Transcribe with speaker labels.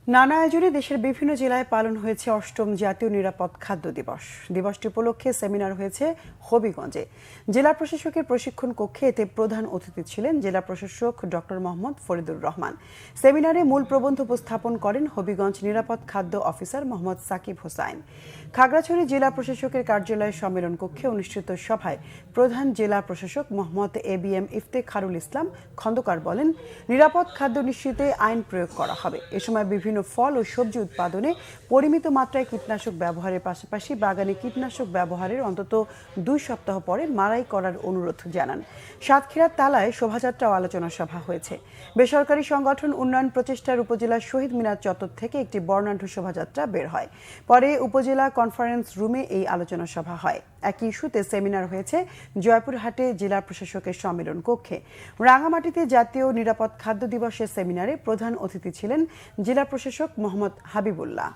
Speaker 1: নানা আয়োজনে দেশের বিভিন্ন জেলায় পালন হয়েছে অষ্টম জাতীয় নিরাপদ খাদ্য দিবস। দিবসটি উপলক্ষে সেমিনার হয়েছে হবিগঞ্জে। জেলা প্রশাসকের প্রশিক্ষণ কক্ষে এতে প্রধান অতিথি ছিলেন জেলা প্রশাসক ডক্টর মোহাম্মদ ফরিদুর রহমান। সেমিনারে মূল প্রবন্ধ উপস্থাপন করেন হবিগঞ্জ নিরাপদ খাদ্য অফিসার মোহাম্মদ সাকিব হোসাইন। খাগড়াছড়ি জেলা প্রশাসকের কার্যালয়ের সম্মেলন কক্ষে অনুষ্ঠিত সভায় প্রধান জেলা প্রশাসক মোহাম্মদ ABM ইফতেখারুল ইসলাম খন্দকার বলেন, নিরাপদ খাদ্য নিশ্চিতে আইন প্রয়োগ করা হবে। এ সময় বিভিন্ন ফল ও সবজি উৎপাদনে পরিমিত মাত্রায় কীটনাশক ব্যবহারের পাশাপাশি বাগানে কীটনাশক ব্যবহারের অন্তত 2 সপ্তাহ পরে মাড়াই করার অনুরোধ জানান। সাতক্ষীরার তালায় শোভাযাত্রা ও আলোচনা সভা হয়েছে। বেসরকারি সংগঠন উন্নয়ন প্রচেষ্টার উপজেলার শহীদ মিনার চত্বর থেকে একটি বর্ণাঢ্য শোভাযাত্রা বের হয়। পরে উপজেলা কনফারেন্স রুমে এই আলোচনা সভা হয়। একই ইস্যুতে সেমিনার হয়েছে জয়পুরহাটে জেলা প্রশাসকের সম্মেলন কক্ষে। রাঙামাটিতে জাতীয় নিরাপদ খাদ্য দিবসের সেমিনারে প্রধান অতিথি ছিলেন জেলা প্রশাসক মোহাম্মদ হাবিবুল্লাহ।